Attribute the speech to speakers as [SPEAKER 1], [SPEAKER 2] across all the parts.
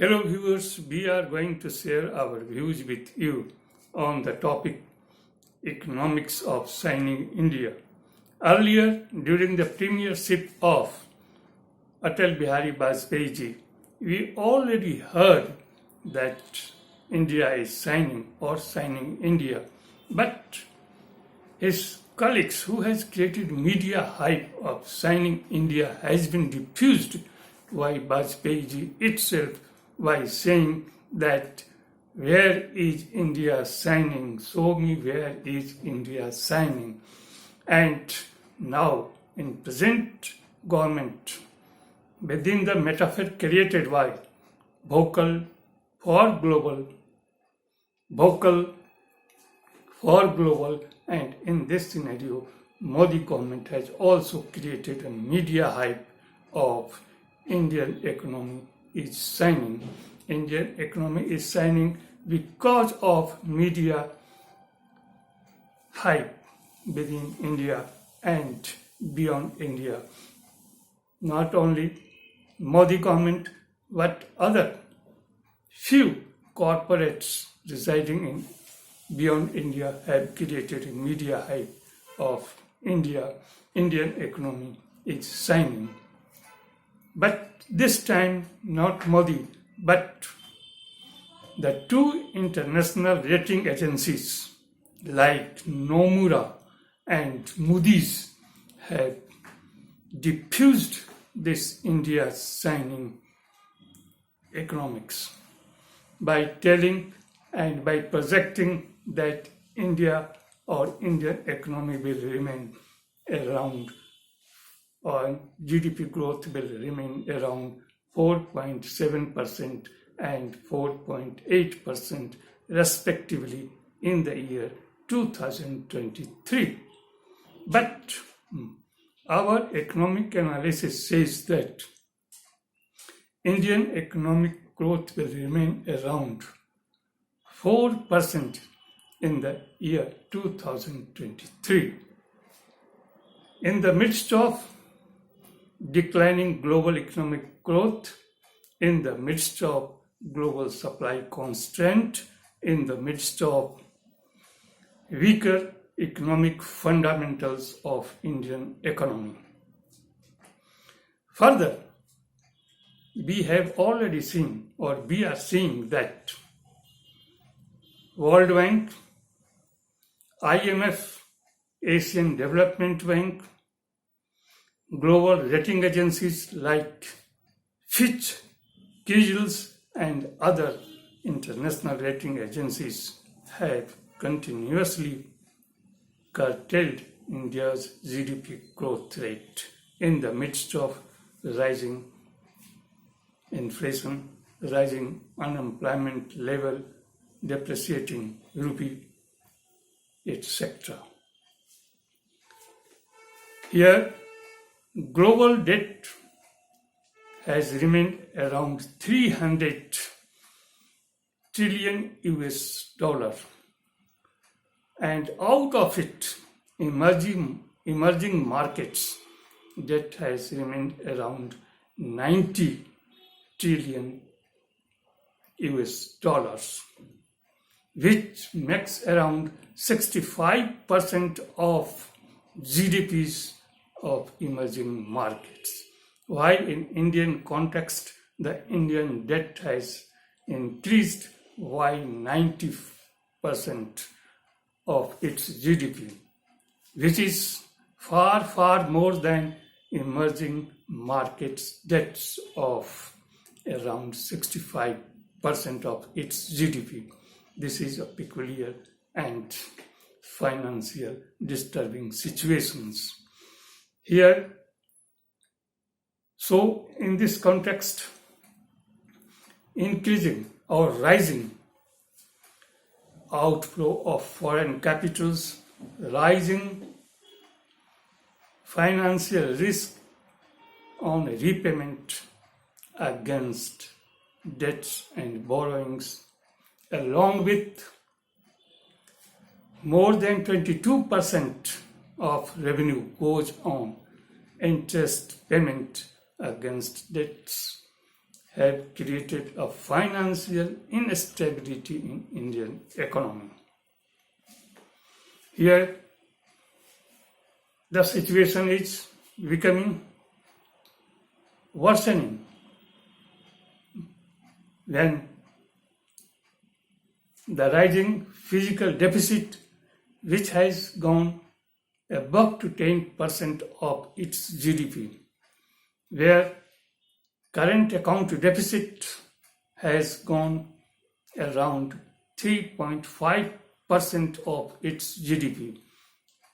[SPEAKER 1] Hello viewers, we are going to share our views with you on the topic Economics of Shining India. Earlier, during the premiership of Atal Bihari Vajpayee ji, we already heard that India is shining or shining India. But his colleagues who has created media hype of shining India has been diffused by Vajpayee ji itself by saying that where is India shining? Show me where is India shining. And now in present government, within the metaphor created by vocal for global, and in this scenario, Modi government has also created a media hype of Indian economy is shining. Indian economy is shining because of media hype within India and beyond India. Not only Modi government, but other few corporates residing in beyond India have created a media hype of Indian economy is shining. But this time not Modi, but the two international rating agencies like Nomura and Moody's have diffused this India's shining economics by telling and by projecting that India or Indian economy will remain around, or GDP growth will remain around 4.7% and 4.8% respectively in the year 2023. But our economic analysis says that Indian economic growth will remain around 4% in the year 2023. In the midst of declining global economic growth, in the midst of global supply constraint, in the midst of weaker economic fundamentals of Indian economy. Further, we have already seen, or we are seeing that World Bank, IMF, Asian Development Bank, global rating agencies like Fitch, CRISIL, and other international rating agencies have continuously curtailed India's GDP growth rate in the midst of rising inflation, rising unemployment level, depreciating rupee, etc. Here, global debt has remained around 300 trillion US dollar, and out of it, emerging markets debt has remained around 90 trillion US dollars, which makes around 65% of GDPs of emerging markets. While in Indian context, the Indian debt has increased by 90% of its GDP, which is far more than emerging markets debts of around 65% of its GDP. This is a peculiar and financial disturbing situations. Here, so in this context, increasing or rising outflow of foreign capitals, rising financial risk on repayment against debts and borrowings, along with more than 22% of revenue goes on interest payment against debts, have created a financial instability in Indian economy. Here, the situation is becoming worsening when the rising physical deficit, which has gone above to 10% of its GDP, where current account deficit has gone around 3.5% of its GDP,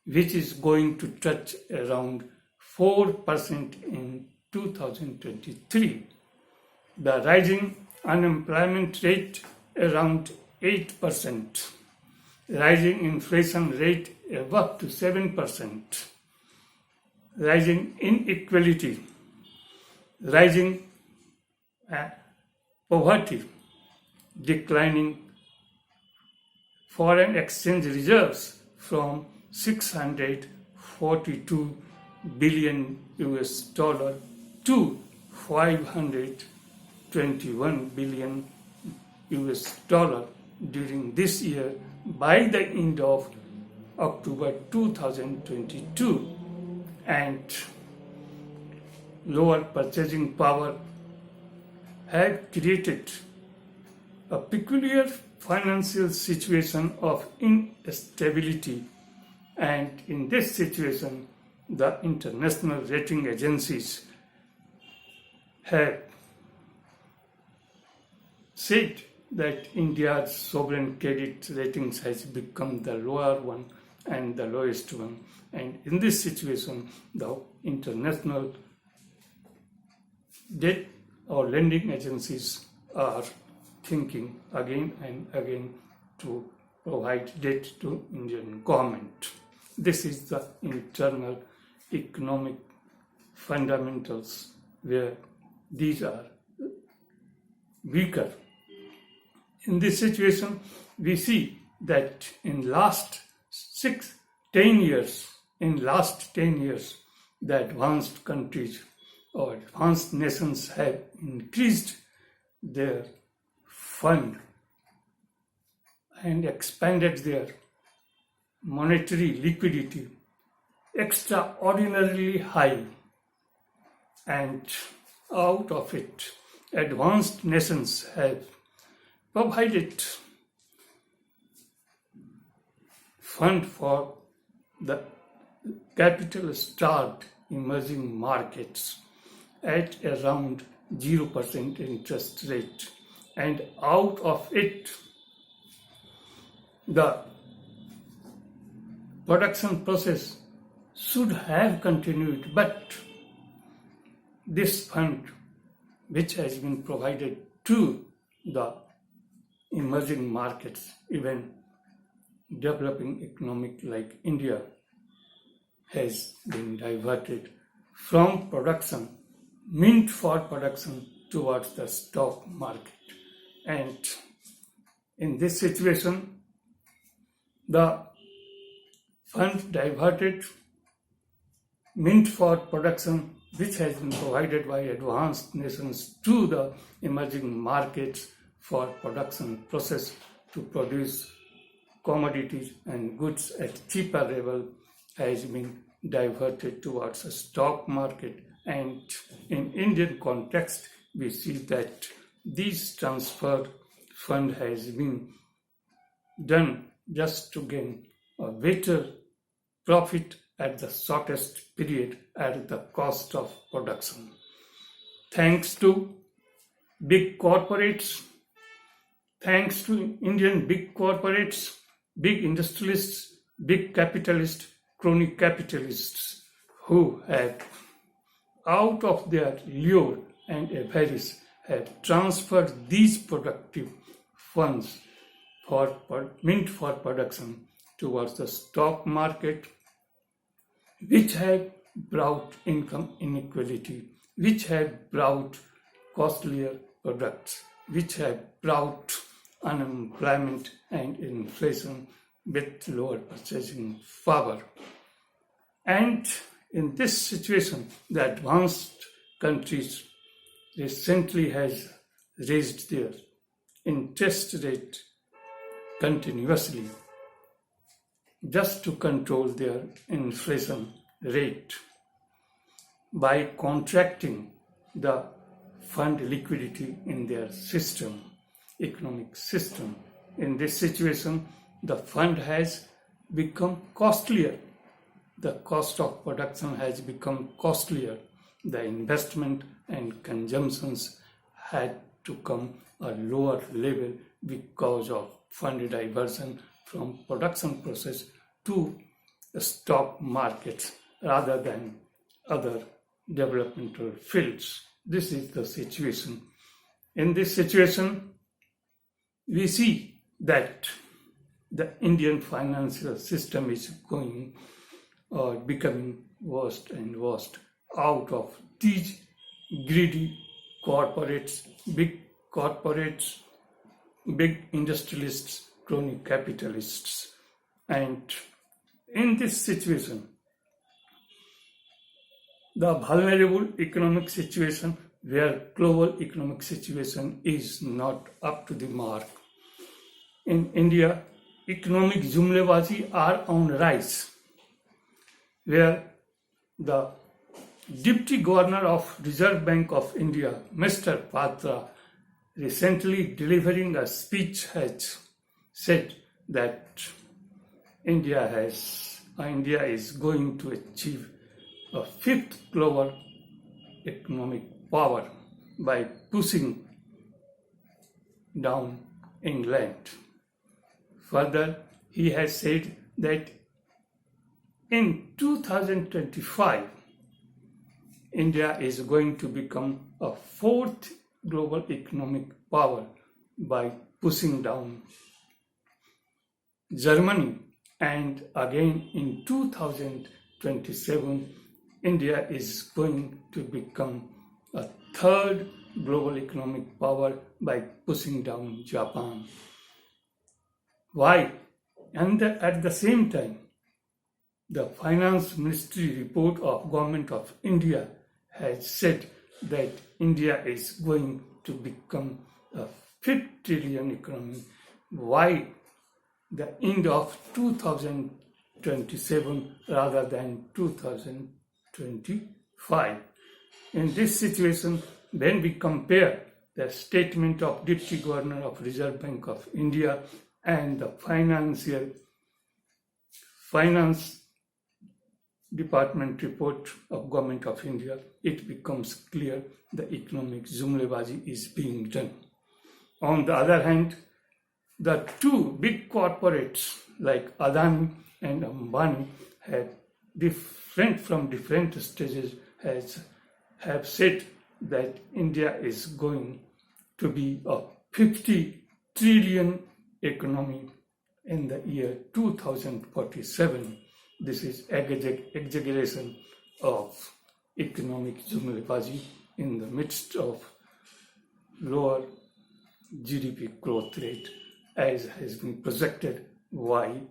[SPEAKER 1] which is going to touch around 4% in 2023. The rising unemployment rate around 8%, rising inflation rate above to 7%, rising inequality, rising poverty, declining foreign exchange reserves from 642 billion US dollar to 521 billion US dollar during this year by the end of October 2022, and lower purchasing power have created a peculiar financial situation of instability, and in this situation the international rating agencies have said that India's sovereign credit ratings has become the lower one and the lowest one, and in this situation the international debt or lending agencies are thinking again and again to provide debt to Indian government. This is the internal economic fundamentals where these are weaker. In this situation, we see that in last 10 years, the advanced countries or advanced nations have increased their fund and expanded their monetary liquidity extraordinarily high, and out of it, advanced nations have provided fund for the capital-starved emerging markets at around 0% interest rate, and out of it, the production process should have continued, but this fund which has been provided to the emerging markets, even developing economic like India, has been diverted from production, meant for production, towards the stock market. And in this situation, the fund diverted, meant for production, which has been provided by advanced nations to the emerging markets for production process to produce commodities and goods at cheaper level, has been diverted towards the stock market. And in Indian context, we see that this transfer fund has been done just to gain a better profit at the shortest period at the cost of production. Thanks to big corporates, thanks to Indian big corporates, big industrialists, big capitalists, crony capitalists, who have, out of their lure and avarice, have transferred these productive funds meant for production towards the stock market, which have brought income inequality, which have brought costlier products, which have brought unemployment and inflation with lower purchasing power. And in this situation, the advanced countries recently has raised their interest rate continuously just to control their inflation rate by contracting the fund liquidity in their system, economic system. In this situation, the fund has become costlier. The cost of production has become costlier. The investment and consumptions had to come a lower level because of fund diversion from production process to the stock markets rather than other developmental fields. This is the situation. In this situation, we see that the Indian financial system is going or becoming worse and worse out of these greedy corporates, big industrialists, crony capitalists. And in this situation, the vulnerable economic situation where global economic situation is not up to the mark. In India, economic jumlebazi are on rise, where the Deputy Governor of Reserve Bank of India, Mr. Patra, recently delivering a speech has said that India is going to achieve a fifth global economic power by pushing down England. Further, he has said that in 2025, India is going to become a fourth global economic power by pushing down Germany. And again in 2027, India is going to become a third global economic power by pushing down Japan. Why? And at the same time, the Finance Ministry report of Government of India has said that India is going to become a 5th trillion economy. Why the end of 2027 rather than 2025? In this situation, when we compare the statement of Deputy Governor of Reserve Bank of India and the Finance Department report of Government of India, it becomes clear the economic jumlebazi is being done. On the other hand, the two big corporates like Adani and Ambani have different stages have said that India is going to be a 50 trillion economy in the year 2047. This is exaggeration of economic jumlebazi in the midst of lower GDP growth rate as has been projected by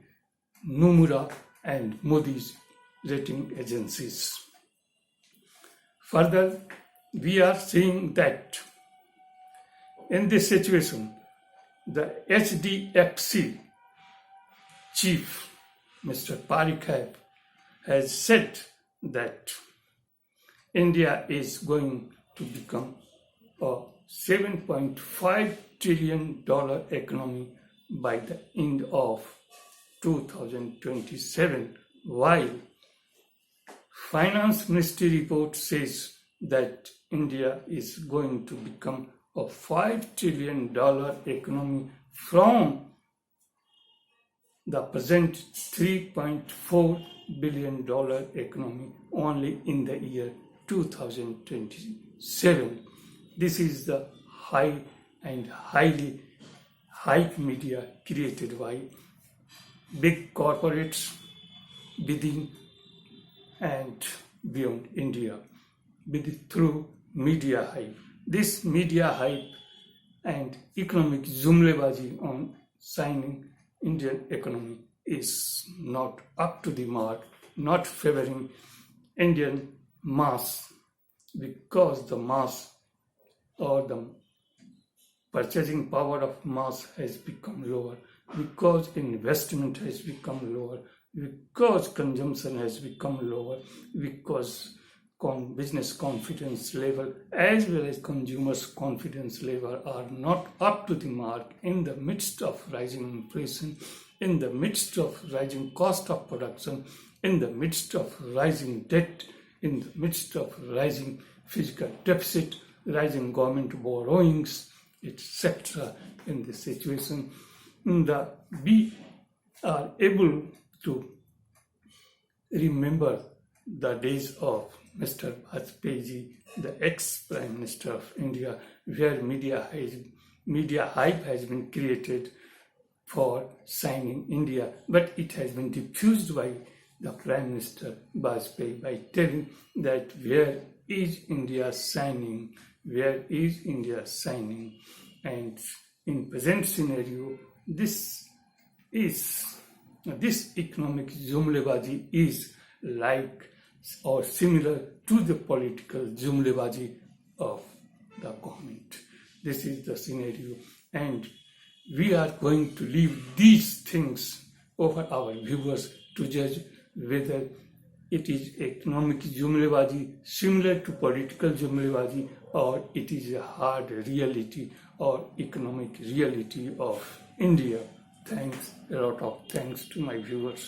[SPEAKER 1] Nomura and Moody's rating agencies. Further, we are seeing that in this situation, the HDFC chief, Mr. Parikh, has said that India is going to become a $7.5 trillion economy by the end of 2027, while Finance Ministry report says that India is going to become a $5 trillion economy from the present $3.4 billion economy only in the year 2027. This is the high and highly hype media created by big corporates within and beyond India through media hype. This media hype and economic jumlebazi on signing Indian economy is not up to the mark, not favoring Indian mass, because the mass or the purchasing power of mass has become lower, because investment has become lower, because consumption has become lower, because business confidence level as well as consumers' confidence level are not up to the mark in the midst of rising inflation, in the midst of rising cost of production, in the midst of rising debt, in the midst of rising fiscal deficit, rising government borrowings, etc. In this situation, we are able to remember the days of Mr. Vajpayee, the ex-Prime Minister of India, where media hype has been created for signing India, but it has been diffused by the Prime Minister Vajpayee by telling that where is India signing, where is India signing, and in present scenario, this economic jumlebazi is like or similar to the political jumlebazi of the government. This is the scenario, and we are going to leave these things over our viewers to judge whether it is economic jumlebazi similar to political jumlebazi, or it is a hard reality or economic reality of India. A lot of thanks to my viewers.